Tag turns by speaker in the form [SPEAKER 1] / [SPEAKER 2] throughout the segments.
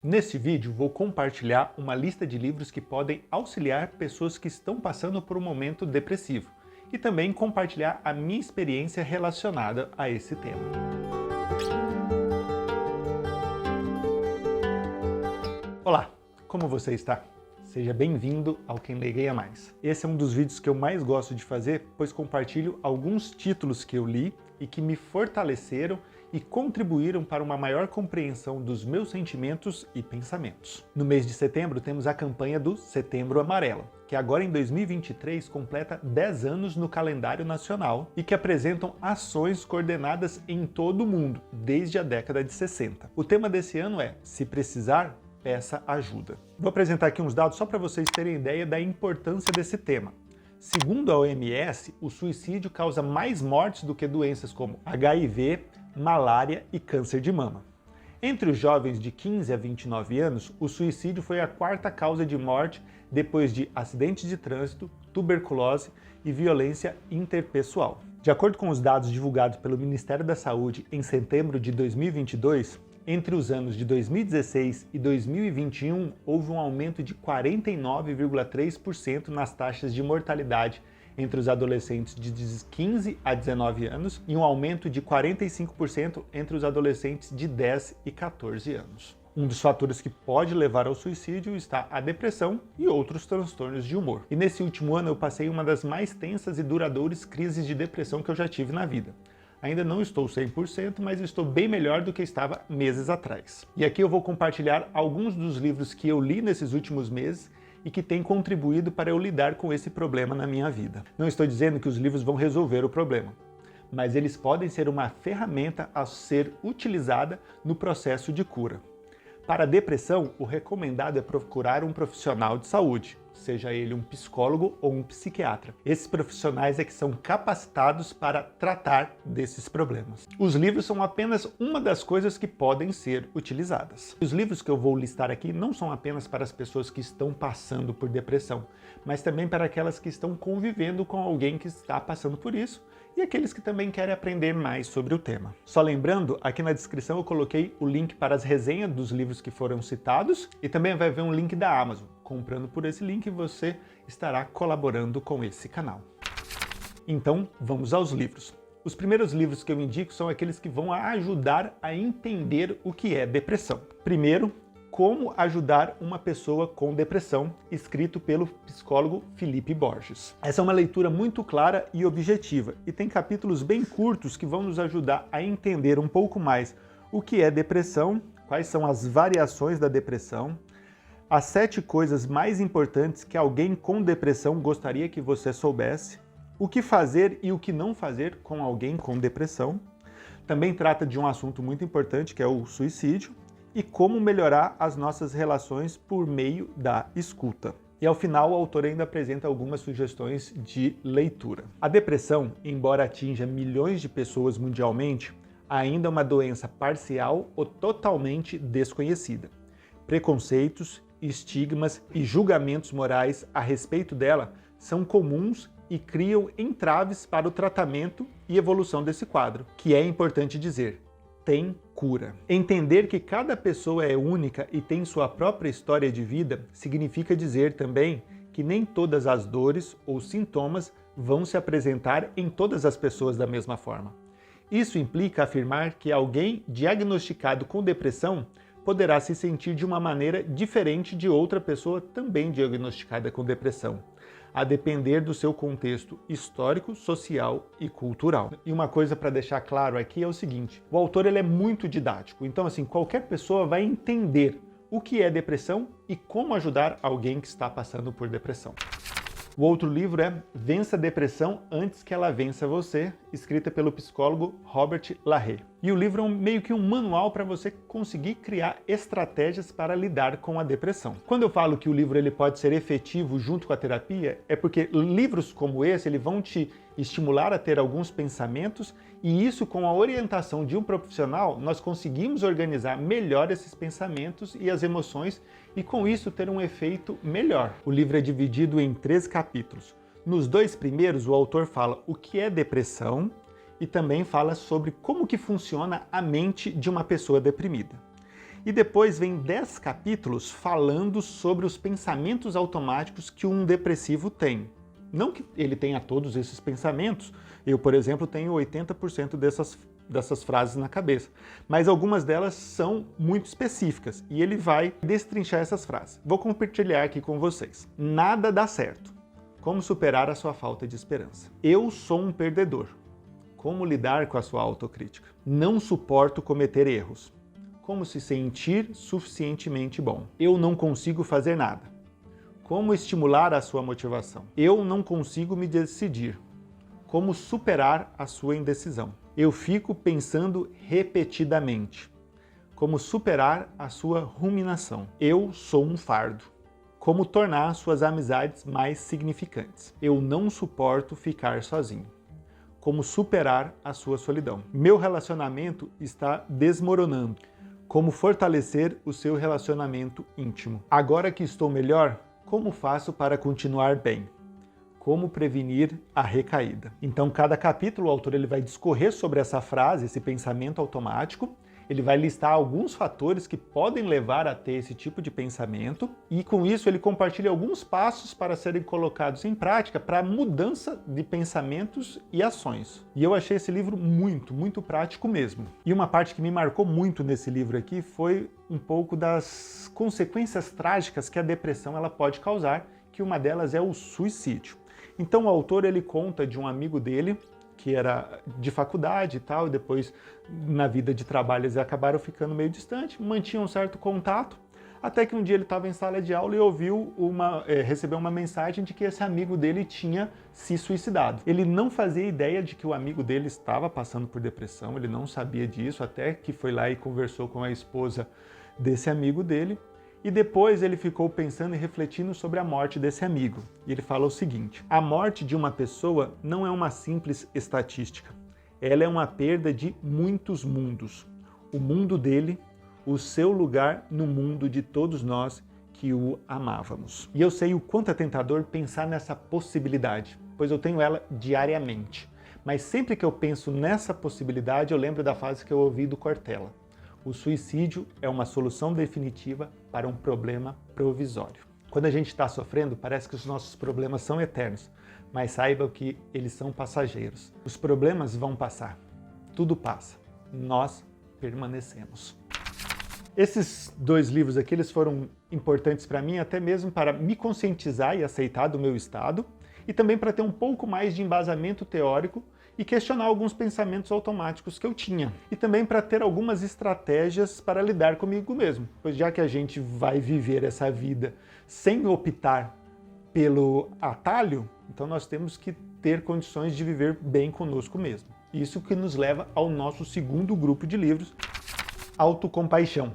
[SPEAKER 1] Nesse vídeo vou compartilhar uma lista de livros que podem auxiliar pessoas que estão passando por um momento depressivo e também compartilhar a minha experiência relacionada a esse tema. Olá, como você está? Seja bem-vindo ao Quem Lê Ganha Mais. Esse é um dos vídeos que eu mais gosto de fazer, pois compartilho alguns títulos que eu li e que me fortaleceram e contribuíram para uma maior compreensão dos meus sentimentos e pensamentos. No mês de setembro temos a campanha do Setembro Amarelo, que agora em 2023 completa 10 anos no calendário nacional e que apresentam ações coordenadas em todo o mundo, desde a década de 60. O tema desse ano é Se Precisar, Peça Ajuda. Vou apresentar aqui uns dados só para vocês terem ideia da importância desse tema. Segundo a OMS, o suicídio causa mais mortes do que doenças como HIV, malária e câncer de mama. Entre os jovens de 15 a 29 anos, o suicídio foi a quarta causa de morte depois de acidentes de trânsito, tuberculose e violência interpessoal. De acordo com os dados divulgados pelo Ministério da Saúde em setembro de 2022, entre os anos de 2016 e 2021, houve um aumento de 49,3% nas taxas de mortalidade entre os adolescentes de 15 a 19 anos e um aumento de 45% entre os adolescentes de 10 e 14 anos. Um dos fatores que pode levar ao suicídio está a depressão e outros transtornos de humor. E nesse último ano eu passei uma das mais tensas e duradouras crises de depressão que eu já tive na vida. Ainda não estou 100%, mas estou bem melhor do que estava meses atrás. E aqui eu vou compartilhar alguns dos livros que eu li nesses últimos meses e que têm contribuído para eu lidar com esse problema na minha vida. Não estou dizendo que os livros vão resolver o problema, mas eles podem ser uma ferramenta a ser utilizada no processo de cura. Para a depressão, o recomendado é procurar um profissional de saúde, seja ele um psicólogo ou um psiquiatra. Esses profissionais é que são capacitados para tratar desses problemas. Os livros são apenas uma das coisas que podem ser utilizadas. Os livros que eu vou listar aqui não são apenas para as pessoas que estão passando por depressão, mas também para aquelas que estão convivendo com alguém que está passando por isso e aqueles que também querem aprender mais sobre o tema. Só lembrando, aqui na descrição eu coloquei o link para as resenhas dos livros que foram citados e também vai haver um link da Amazon. Comprando por esse link, você estará colaborando com esse canal. Então, vamos aos livros. Os primeiros livros que eu indico são aqueles que vão ajudar a entender o que é depressão. Primeiro, Como Ajudar uma Pessoa com Depressão, escrito pelo psicólogo Felipe Borges. Essa é uma leitura muito clara e objetiva, e tem capítulos bem curtos que vão nos ajudar a entender um pouco mais o que é depressão, quais são as variações da depressão, as 7 coisas mais importantes que alguém com depressão gostaria que você soubesse, o que fazer e o que não fazer com alguém com depressão. Também trata de um assunto muito importante, que é o suicídio, e como melhorar as nossas relações por meio da escuta. E ao final, o autor ainda apresenta algumas sugestões de leitura. A depressão, embora atinja milhões de pessoas mundialmente, ainda é uma doença parcial ou totalmente desconhecida. Preconceitos, estigmas e julgamentos morais a respeito dela são comuns e criam entraves para o tratamento e evolução desse quadro, que é importante dizer, tem cura. Entender que cada pessoa é única e tem sua própria história de vida significa dizer também que nem todas as dores ou sintomas vão se apresentar em todas as pessoas da mesma forma. Isso implica afirmar que alguém diagnosticado com depressão poderá se sentir de uma maneira diferente de outra pessoa também diagnosticada com depressão, a depender do seu contexto histórico, social e cultural. E uma coisa para deixar claro aqui é o seguinte, o autor ele é muito didático, então assim, qualquer pessoa vai entender o que é depressão e como ajudar alguém que está passando por depressão. O outro livro é Vença a Depressão Antes que Ela Vença Você, escrita pelo psicólogo Robert Lahey. E o livro é meio que um manual para você conseguir criar estratégias para lidar com a depressão. Quando eu falo que o livro ele pode ser efetivo junto com a terapia, é porque livros como esse ele vão te estimular a ter alguns pensamentos e isso com a orientação de um profissional nós conseguimos organizar melhor esses pensamentos e as emoções e com isso ter um efeito melhor. O livro é dividido em 3 capítulos. Nos 2 primeiros o autor fala o que é depressão e também fala sobre como que funciona a mente de uma pessoa deprimida. E depois vem 10 capítulos falando sobre os pensamentos automáticos que um depressivo tem. Não que ele tenha todos esses pensamentos, eu, por exemplo, tenho 80% dessas frases na cabeça, mas algumas delas são muito específicas e ele vai destrinchar essas frases. Vou compartilhar aqui com vocês. Nada dá certo. Como superar a sua falta de esperança? Eu sou um perdedor. Como lidar com a sua autocrítica? Não suporto cometer erros. Como se sentir suficientemente bom? Eu não consigo fazer nada. Como estimular a sua motivação? Eu não consigo me decidir. Como superar a sua indecisão? Eu fico pensando repetidamente. Como superar a sua ruminação? Eu sou um fardo. Como tornar suas amizades mais significantes? Eu não suporto ficar sozinho. Como superar a sua solidão? Meu relacionamento está desmoronando. Como fortalecer o seu relacionamento íntimo? Agora que estou melhor, como faço para continuar bem? Como prevenir a recaída? Então, cada capítulo, o autor ele vai discorrer sobre essa frase, esse pensamento automático. Ele vai listar alguns fatores que podem levar a ter esse tipo de pensamento e, com isso, ele compartilha alguns passos para serem colocados em prática para a mudança de pensamentos e ações. E eu achei esse livro muito prático mesmo. E uma parte que me marcou muito nesse livro aqui foi um pouco das consequências trágicas que a depressão ela pode causar, que uma delas é o suicídio. Então, o autor ele conta de um amigo dele que era de faculdade e tal, e depois na vida de trabalho eles acabaram ficando meio distantes, mantinham um certo contato, até que um dia ele estava em sala de aula e recebeu uma mensagem de que esse amigo dele tinha se suicidado. Ele não fazia ideia de que o amigo dele estava passando por depressão, ele não sabia disso, até que foi lá e conversou com a esposa desse amigo dele, e depois ele ficou pensando e refletindo sobre a morte desse amigo. E ele fala o seguinte: a morte de uma pessoa não é uma simples estatística. Ela é uma perda de muitos mundos. O mundo dele, o seu lugar no mundo de todos nós que o amávamos. E eu sei o quanto é tentador pensar nessa possibilidade, pois eu tenho ela diariamente. Mas sempre que eu penso nessa possibilidade, eu lembro da frase que eu ouvi do Cortella: o suicídio é uma solução definitiva para um problema provisório. Quando a gente está sofrendo, parece que os nossos problemas são eternos, mas saiba que eles são passageiros. Os problemas vão passar, tudo passa, nós permanecemos. Esses 2 livros aqui eles foram importantes para mim, até mesmo para me conscientizar e aceitar do meu estado, e também para ter um pouco mais de embasamento teórico e questionar alguns pensamentos automáticos que eu tinha. E também para ter algumas estratégias para lidar comigo mesmo. Pois já que a gente vai viver essa vida sem optar pelo atalho, então nós temos que ter condições de viver bem conosco mesmo. Isso que nos leva ao nosso segundo grupo de livros, Autocompaixão.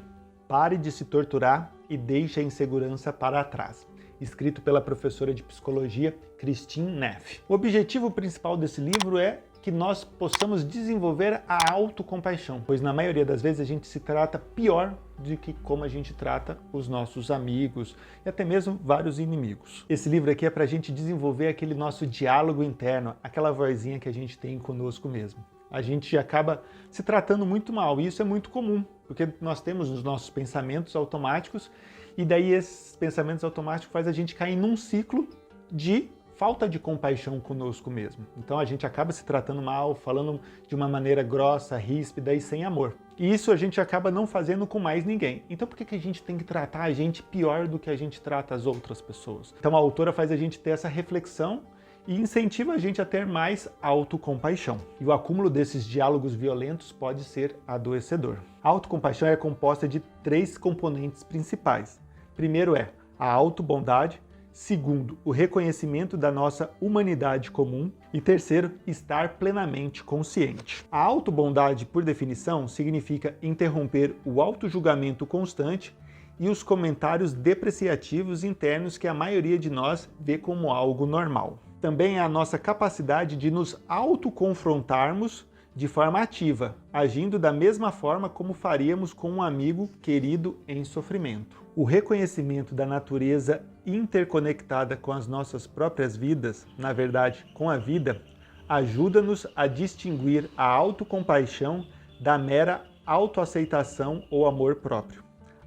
[SPEAKER 1] Pare de se torturar e deixe a insegurança para trás. Escrito pela professora de psicologia Christine Neff. O objetivo principal desse livro é que nós possamos desenvolver a autocompaixão, pois na maioria das vezes a gente se trata pior do que como a gente trata os nossos amigos e até mesmo vários inimigos. Esse livro aqui é para a gente desenvolver aquele nosso diálogo interno, aquela vozinha que a gente tem conosco mesmo. A gente acaba se tratando muito mal e isso é muito comum, porque nós temos os nossos pensamentos automáticos e daí esses pensamentos automáticos fazem a gente cair num ciclo de falta de compaixão conosco mesmo. Então a gente acaba se tratando mal, falando de uma maneira grossa, ríspida e sem amor. E isso a gente acaba não fazendo com mais ninguém. Então por que a gente tem que tratar a gente pior do que a gente trata as outras pessoas? Então a autora faz a gente ter essa reflexão e incentiva a gente a ter mais autocompaixão. E o acúmulo desses diálogos violentos pode ser adoecedor. A autocompaixão é composta de 3 componentes principais. Primeiro é a autobondade, segundo, o reconhecimento da nossa humanidade comum e terceiro, estar plenamente consciente. A autobondade, por definição, significa interromper o autojulgamento constante e os comentários depreciativos internos que a maioria de nós vê como algo normal. Também é a nossa capacidade de nos autoconfrontarmos de forma ativa, agindo da mesma forma como faríamos com um amigo querido em sofrimento. O reconhecimento da natureza interconectada com as nossas próprias vidas, na verdade, com a vida, ajuda-nos a distinguir a autocompaixão da mera autoaceitação ou amor próprio.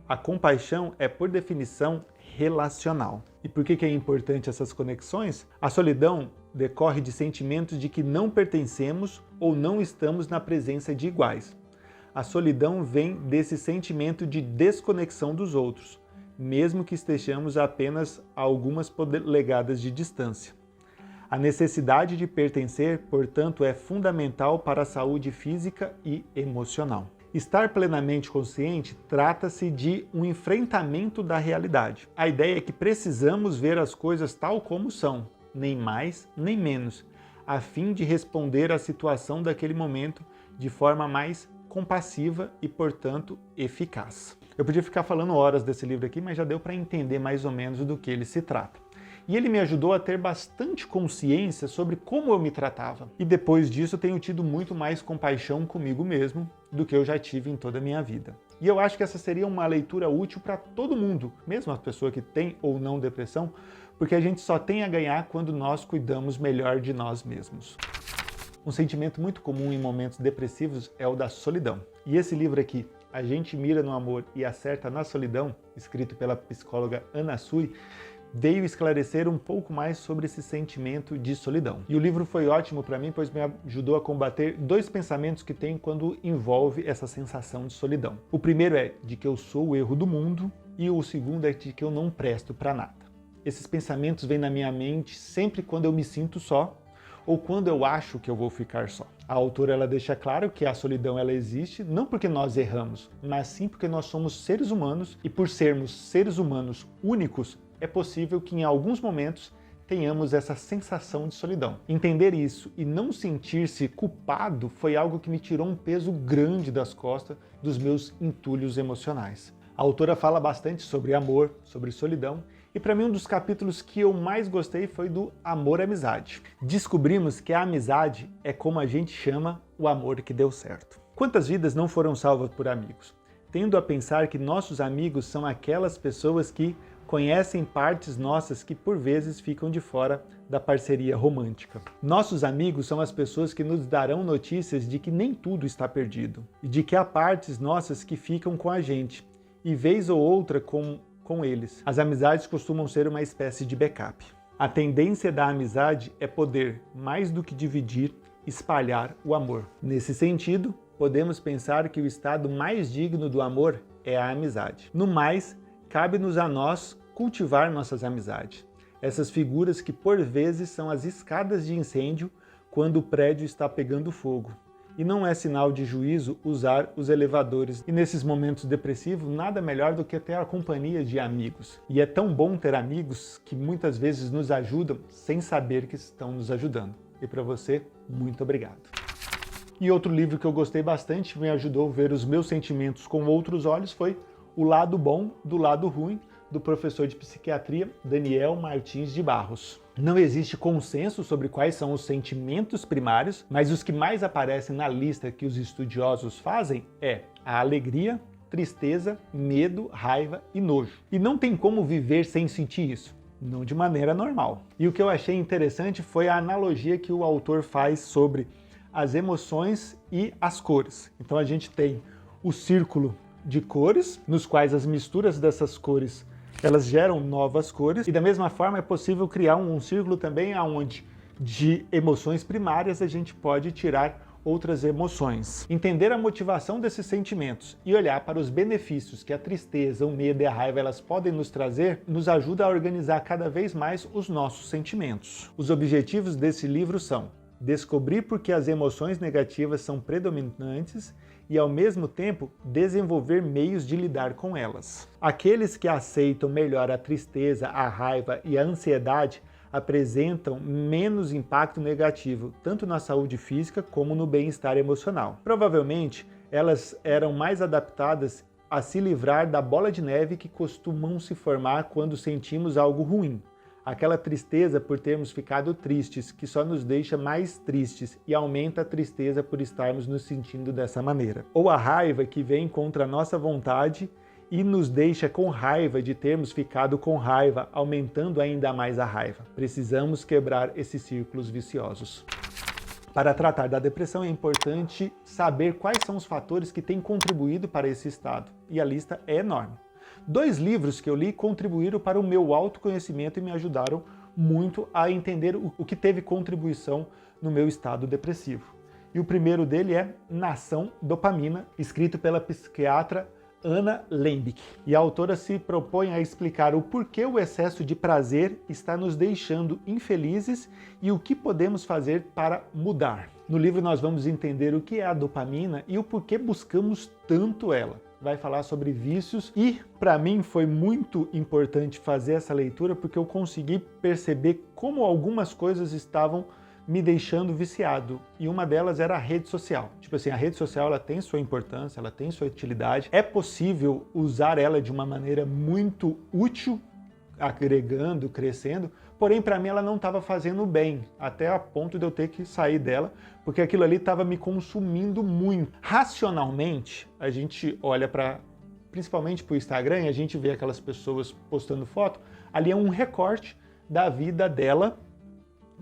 [SPEAKER 1] A compaixão é, por definição, relacional. E por que é importante essas conexões? A solidão decorre de sentimentos de que não pertencemos ou não estamos na presença de iguais. A solidão vem desse sentimento de desconexão dos outros, mesmo que estejamos a apenas a algumas polegadas de distância. A necessidade de pertencer, portanto, é fundamental para a saúde física e emocional. Estar plenamente consciente trata-se de um enfrentamento da realidade. A ideia é que precisamos ver as coisas tal como são, nem mais nem menos, a fim de responder à situação daquele momento de forma mais compassiva e, portanto, eficaz. Eu podia ficar falando horas desse livro aqui, mas já deu para entender mais ou menos do que ele se trata. E ele me ajudou a ter bastante consciência sobre como eu me tratava. E depois disso eu tenho tido muito mais compaixão comigo mesmo do que eu já tive em toda a minha vida. E eu acho que essa seria uma leitura útil para todo mundo, mesmo a pessoa que tem ou não depressão, porque a gente só tem a ganhar quando nós cuidamos melhor de nós mesmos. Um sentimento muito comum em momentos depressivos é o da solidão. E esse livro aqui, A Gente Mira no Amor e Acerta na Solidão, escrito pela psicóloga Anna Sui, veio esclarecer um pouco mais sobre esse sentimento de solidão. E o livro foi ótimo para mim, pois me ajudou a combater dois pensamentos que tenho quando envolve essa sensação de solidão. O primeiro é de que eu sou o erro do mundo e o segundo é de que eu não presto para nada. Esses pensamentos vêm na minha mente sempre quando eu me sinto só ou quando eu acho que eu vou ficar só. A autora ela deixa claro que a solidão ela existe não porque nós erramos, mas sim porque nós somos seres humanos e por sermos seres humanos únicos, é possível que em alguns momentos tenhamos essa sensação de solidão. Entender isso e não sentir-se culpado foi algo que me tirou um peso grande das costas dos meus entulhos emocionais. A autora fala bastante sobre amor, sobre solidão, e para mim um dos capítulos que eu mais gostei foi do amor-amizade. Descobrimos que a amizade é como a gente chama o amor que deu certo. Quantas vidas não foram salvas por amigos? Tendo a pensar que nossos amigos são aquelas pessoas que conhecem partes nossas que por vezes ficam de fora da parceria romântica. Nossos amigos são as pessoas que nos darão notícias de que nem tudo está perdido e de que há partes nossas que ficam com a gente e vez ou outra com eles. As amizades costumam ser uma espécie de backup. A tendência da amizade é poder, mais do que dividir, espalhar o amor. Nesse sentido, podemos pensar que o estado mais digno do amor é a amizade. No mais, cabe-nos a nós cultivar nossas amizades. Essas figuras que por vezes são as escadas de incêndio quando o prédio está pegando fogo. E não é sinal de juízo usar os elevadores. E nesses momentos depressivos, nada melhor do que ter a companhia de amigos. E é tão bom ter amigos que muitas vezes nos ajudam sem saber que estão nos ajudando. E para você, muito obrigado. E outro livro que eu gostei bastante, me ajudou a ver os meus sentimentos com outros olhos, foi O Lado Bom do Lado Ruim, do professor de psiquiatria Daniel Martins de Barros. Não existe consenso sobre quais são os sentimentos primários, mas os que mais aparecem na lista que os estudiosos fazem é a alegria, tristeza, medo, raiva e nojo. E não tem como viver sem sentir isso, não de maneira normal. E o que eu achei interessante foi a analogia que o autor faz sobre as emoções e as cores. Então a gente tem o círculo de cores, nos quais as misturas dessas cores elas geram novas cores, e da mesma forma é possível criar um círculo também onde de emoções primárias a gente pode tirar outras emoções. Entender a motivação desses sentimentos e olhar para os benefícios que a tristeza, o medo e a raiva elas podem nos trazer, nos ajuda a organizar cada vez mais os nossos sentimentos. Os objetivos desse livro são descobrir por que as emoções negativas são predominantes e, ao mesmo tempo, desenvolver meios de lidar com elas. Aqueles que aceitam melhor a tristeza, a raiva e a ansiedade apresentam menos impacto negativo, tanto na saúde física como no bem-estar emocional. Provavelmente, elas eram mais adaptadas a se livrar da bola de neve que costumam se formar quando sentimos algo ruim. Aquela tristeza por termos ficado tristes, que só nos deixa mais tristes e aumenta a tristeza por estarmos nos sentindo dessa maneira. Ou a raiva que vem contra a nossa vontade e nos deixa com raiva de termos ficado com raiva, aumentando ainda mais a raiva. Precisamos quebrar esses círculos viciosos. Para tratar da depressão é importante saber quais são os fatores que têm contribuído para esse estado, e a lista é enorme. 2 livros que eu li contribuíram para o meu autoconhecimento e me ajudaram muito a entender o que teve contribuição no meu estado depressivo. E o primeiro dele é Nação Dopamina, escrito pela psiquiatra Anna Lembke. E a autora se propõe a explicar o porquê o excesso de prazer está nos deixando infelizes e o que podemos fazer para mudar. No livro nós vamos entender o que é a dopamina e o porquê buscamos tanto ela. Vai falar sobre vícios e, para mim, foi muito importante fazer essa leitura porque eu consegui perceber como algumas coisas estavam me deixando viciado, e uma delas era a rede social. Tipo assim, a rede social ela tem sua importância, ela tem sua utilidade, é possível usar ela de uma maneira muito útil, agregando, crescendo, porém para mim ela não estava fazendo bem, até a ponto de eu ter que sair dela, porque aquilo ali estava me consumindo muito. Racionalmente, a gente olha principalmente para o Instagram e a gente vê aquelas pessoas postando foto, ali é um recorte da vida dela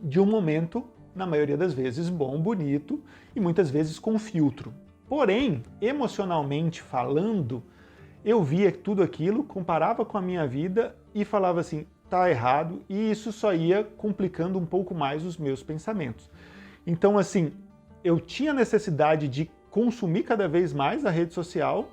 [SPEAKER 1] de um momento, na maioria das vezes, bom, bonito e muitas vezes com filtro. Porém, emocionalmente falando, eu via tudo aquilo, comparava com a minha vida e falava assim, tá errado, e isso só ia complicando um pouco mais os meus pensamentos. Então, assim, eu tinha necessidade de consumir cada vez mais a rede social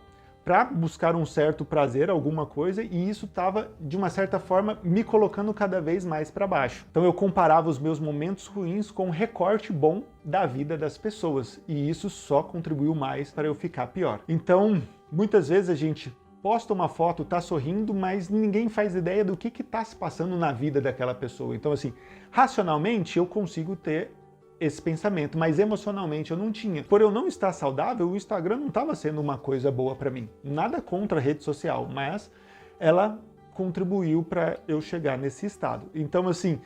[SPEAKER 1] para buscar um certo prazer, alguma coisa, e isso estava, de uma certa forma, me colocando cada vez mais para baixo. Então eu comparava os meus momentos ruins com um recorte bom da vida das pessoas, e isso só contribuiu mais para eu ficar pior. Então, muitas vezes a gente posta uma foto, tá sorrindo, mas ninguém faz ideia do que tá se passando na vida daquela pessoa. Então, assim, racionalmente eu consigo ter esse pensamento, mas emocionalmente eu não tinha. Por eu não estar saudável, o Instagram não estava sendo uma coisa boa para mim. Nada contra a rede social, mas ela contribuiu para eu chegar nesse estado. Então, assim,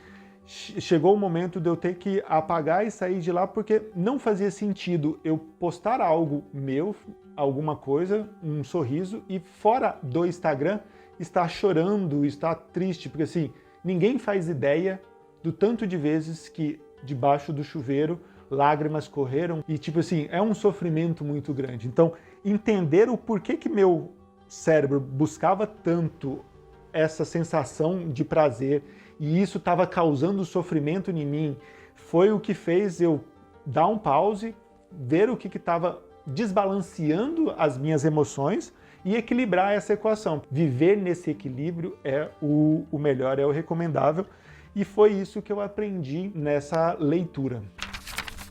[SPEAKER 1] chegou o momento de eu ter que apagar e sair de lá porque não fazia sentido eu postar algo meu, alguma coisa, um sorriso, e fora do Instagram estar chorando, estar triste, porque assim, ninguém faz ideia do tanto de vezes que debaixo do chuveiro lágrimas correram e tipo assim, é um sofrimento muito grande. Então, entender o porquê que meu cérebro buscava tanto essa sensação de prazer e isso estava causando sofrimento em mim, foi o que fez eu dar um pause, ver o que estava desbalanceando as minhas emoções e equilibrar essa equação. Viver nesse equilíbrio é o melhor, é o recomendável, e foi isso que eu aprendi nessa leitura.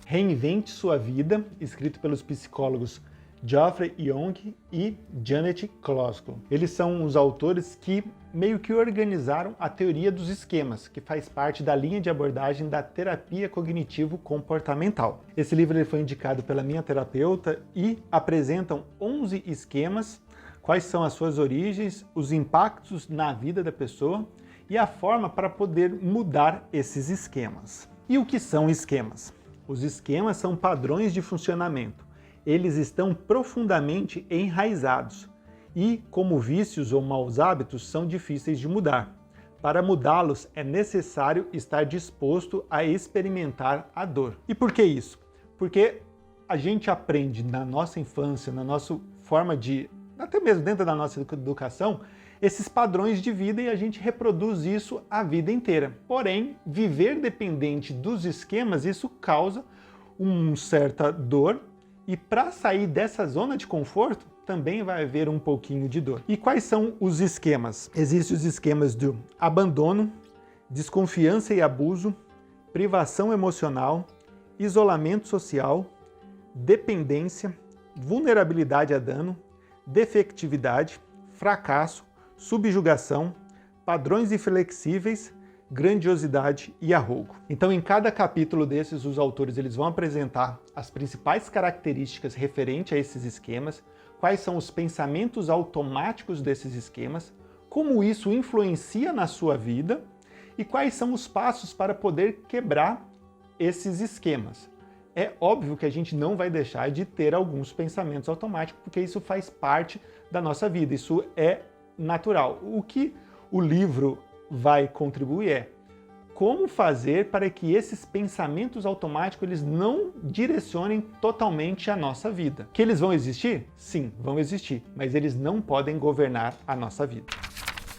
[SPEAKER 1] Reinvente Sua Vida, escrito pelos psicólogos Geoffrey Yonge e Janet Klosko. Eles são os autores que meio que organizaram a teoria dos esquemas, que faz parte da linha de abordagem da terapia cognitivo-comportamental. Esse livro ele foi indicado pela minha terapeuta e apresentam 11 esquemas, quais são as suas origens, os impactos na vida da pessoa e a forma para poder mudar esses esquemas. E o que são esquemas? Os esquemas são padrões de funcionamento. Eles estão profundamente enraizados e, como vícios ou maus hábitos, são difíceis de mudar. Para mudá-los, é necessário estar disposto a experimentar a dor. E por que isso? Porque a gente aprende na nossa infância, na nossa forma de, até mesmo dentro da nossa educação, esses padrões de vida e a gente reproduz isso a vida inteira. Porém, viver dependente dos esquemas, isso causa uma certa dor e para sair dessa zona de conforto, também vai haver um pouquinho de dor. E quais são os esquemas? Existem os esquemas do abandono, desconfiança e abuso, privação emocional, isolamento social, dependência, vulnerabilidade a dano, defectividade, fracasso, subjugação, padrões inflexíveis, grandiosidade e arrogo. Então, em cada capítulo desses, os autores eles vão apresentar as principais características referentes a esses esquemas, quais são os pensamentos automáticos desses esquemas, como isso influencia na sua vida e quais são os passos para poder quebrar esses esquemas. É óbvio que a gente não vai deixar de ter alguns pensamentos automáticos, porque isso faz parte da nossa vida, isso é natural. O que o livro vai contribuir é como fazer para que esses pensamentos automáticos eles não direcionem totalmente a nossa vida. Que eles vão existir? Sim, vão existir, mas eles não podem governar a nossa vida.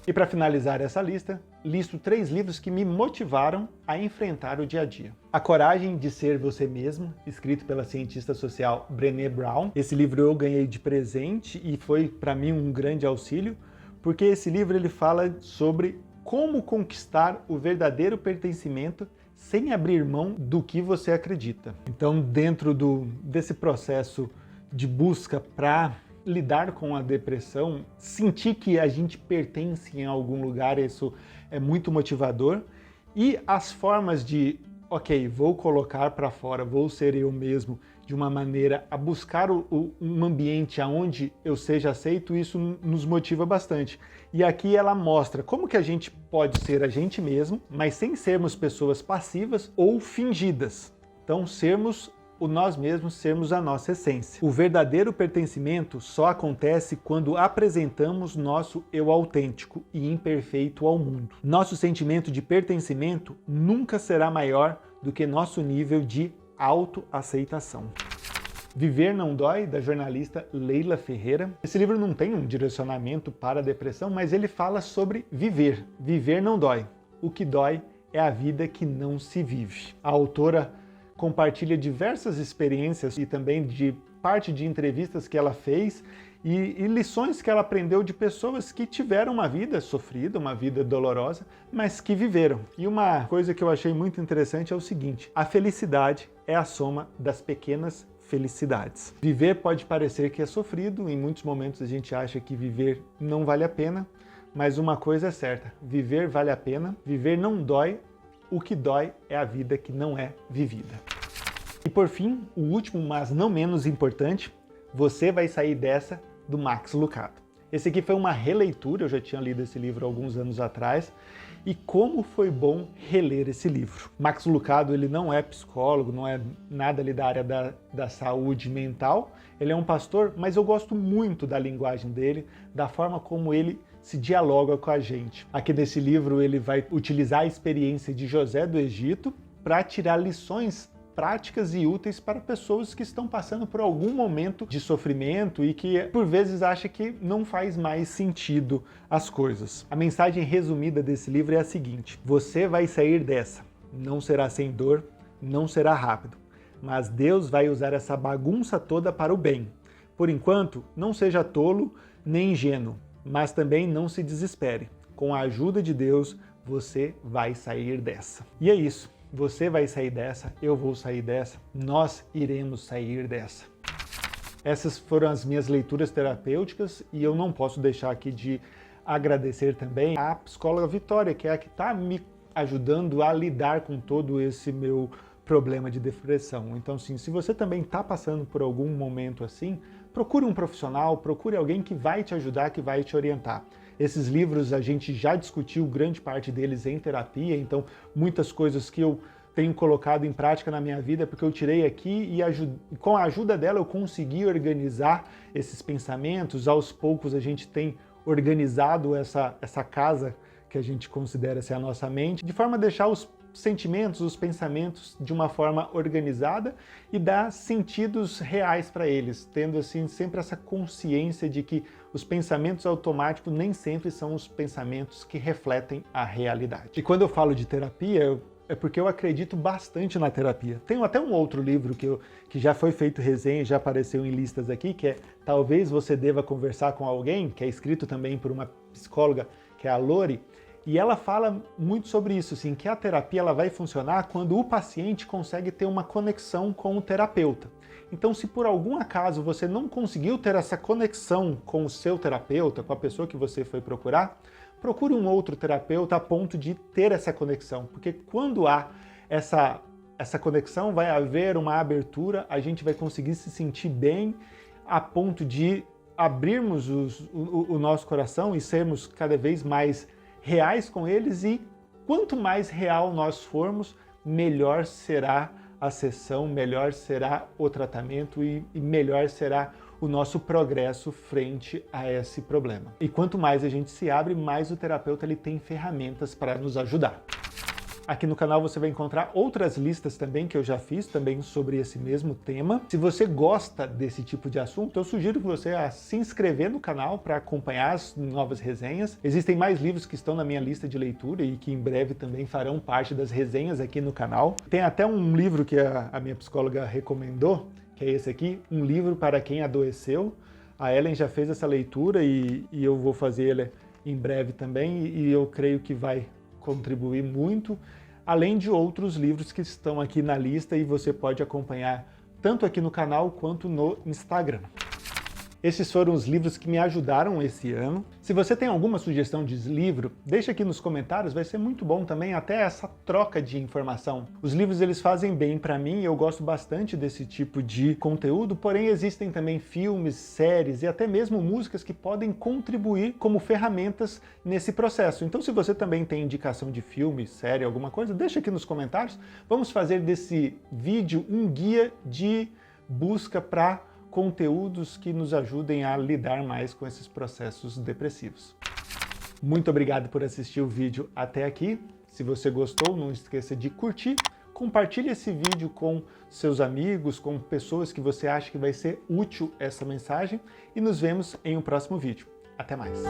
[SPEAKER 1] E para finalizar essa lista, listo 3 livros que me motivaram a enfrentar o dia a dia. A Coragem de Ser Você Mesmo, escrito pela cientista social Brené Brown. Esse livro eu ganhei de presente e foi para mim um grande auxílio, porque esse livro ele fala sobre como conquistar o verdadeiro pertencimento sem abrir mão do que você acredita. Então, dentro desse processo de busca para lidar com a depressão, sentir que a gente pertence em algum lugar, isso é muito motivador. E as formas de, ok, vou colocar para fora, vou ser eu mesmo, de uma maneira a buscar um ambiente onde eu seja aceito, isso nos motiva bastante. E aqui ela mostra como que a gente pode ser a gente mesmo, mas sem sermos pessoas passivas ou fingidas. Então, sermos o nós mesmos, sermos a nossa essência. O verdadeiro pertencimento só acontece quando apresentamos nosso eu autêntico e imperfeito ao mundo. Nosso sentimento de pertencimento nunca será maior do que nosso nível de autoaceitação. Viver Não Dói, da jornalista Leila Ferreira. Esse livro não tem um direcionamento para a depressão, mas ele fala sobre viver. Viver não dói. O que dói é a vida que não se vive. A autora compartilha diversas experiências e também de parte de entrevistas que ela fez e lições que ela aprendeu de pessoas que tiveram uma vida sofrida, uma vida dolorosa, mas que viveram. E uma coisa que eu achei muito interessante é o seguinte: a felicidade é a soma das pequenas felicidades. Viver pode parecer que é sofrido, em muitos momentos a gente acha que viver não vale a pena, mas uma coisa é certa: viver vale a pena, viver não dói. O que dói é a vida que não é vivida. E por fim, o último, mas não menos importante, Você Vai Sair Dessa, do Max Lucado. Esse aqui foi uma releitura, eu já tinha lido esse livro alguns anos atrás, e como foi bom reler esse livro. Max Lucado, ele não é psicólogo, não é nada ali da área da saúde mental, ele é um pastor, mas eu gosto muito da linguagem dele, da forma como ele se dialoga com a gente. Aqui nesse livro ele vai utilizar a experiência de José do Egito para tirar lições práticas e úteis para pessoas que estão passando por algum momento de sofrimento e que por vezes acha que não faz mais sentido as coisas. A mensagem resumida desse livro é a seguinte: você vai sair dessa, não será sem dor, não será rápido, mas Deus vai usar essa bagunça toda para o bem. Por enquanto, não seja tolo nem ingênuo, mas também não se desespere. Com a ajuda de Deus, você vai sair dessa. E é isso. Você vai sair dessa, eu vou sair dessa, nós iremos sair dessa. Essas foram as minhas leituras terapêuticas e eu não posso deixar aqui de agradecer também a psicóloga Vitória, que é a que está me ajudando a lidar com todo esse meu problema de depressão. Então, sim, se você também está passando por algum momento assim, procure um profissional, procure alguém que vai te ajudar, que vai te orientar. Esses livros a gente já discutiu grande parte deles em terapia, então muitas coisas que eu tenho colocado em prática na minha vida porque eu tirei aqui e com a ajuda dela eu consegui organizar esses pensamentos. Aos poucos a gente tem organizado essa casa que a gente considera ser a nossa mente, de forma a deixar os sentimentos, os pensamentos de uma forma organizada e dar sentidos reais para eles, tendo assim sempre essa consciência de que os pensamentos automáticos nem sempre são os pensamentos que refletem a realidade. E quando eu falo de terapia, é porque eu acredito bastante na terapia. Tenho até um outro livro que já foi feito resenha, já apareceu em listas aqui, que é Talvez Você Deva Conversar com Alguém, que é escrito também por uma psicóloga, que é a Lori. E ela fala muito sobre isso, assim, que a terapia ela vai funcionar quando o paciente consegue ter uma conexão com o terapeuta. Então, se por algum acaso você não conseguiu ter essa conexão com o seu terapeuta, com a pessoa que você foi procurar, procure um outro terapeuta a ponto de ter essa conexão. Porque quando há essa conexão, vai haver uma abertura, a gente vai conseguir se sentir bem a ponto de abrirmos o nosso coração e sermos cada vez mais reais com eles, e quanto mais real nós formos, melhor será a sessão, melhor será o tratamento e melhor será o nosso progresso frente a esse problema. E quanto mais a gente se abre, mais o terapeuta ele tem ferramentas para nos ajudar. Aqui no canal você vai encontrar outras listas também que eu já fiz também sobre esse mesmo tema. Se você gosta desse tipo de assunto, eu sugiro que você se inscrever no canal para acompanhar as novas resenhas. Existem mais livros que estão na minha lista de leitura e que em breve também farão parte das resenhas aqui no canal. Tem até um livro que a minha psicóloga recomendou, que é esse aqui, Um Livro para Quem Adoeceu. A Ellen já fez essa leitura e eu vou fazer ela em breve também, e eu creio que vai contribuir muito, além de outros livros que estão aqui na lista e você pode acompanhar tanto aqui no canal quanto no Instagram. Esses foram os livros que me ajudaram esse ano. Se você tem alguma sugestão de livro, deixa aqui nos comentários, vai ser muito bom também até essa troca de informação. Os livros eles fazem bem para mim, eu gosto bastante desse tipo de conteúdo, porém existem também filmes, séries e até mesmo músicas que podem contribuir como ferramentas nesse processo. Então se você também tem indicação de filme, série, alguma coisa, deixa aqui nos comentários. Vamos fazer desse vídeo um guia de busca para conteúdos que nos ajudem a lidar mais com esses processos depressivos. Muito obrigado por assistir o vídeo até aqui. Se você gostou, não esqueça de curtir, compartilhe esse vídeo com seus amigos, com pessoas que você acha que vai ser útil essa mensagem e nos vemos em um próximo vídeo. Até mais!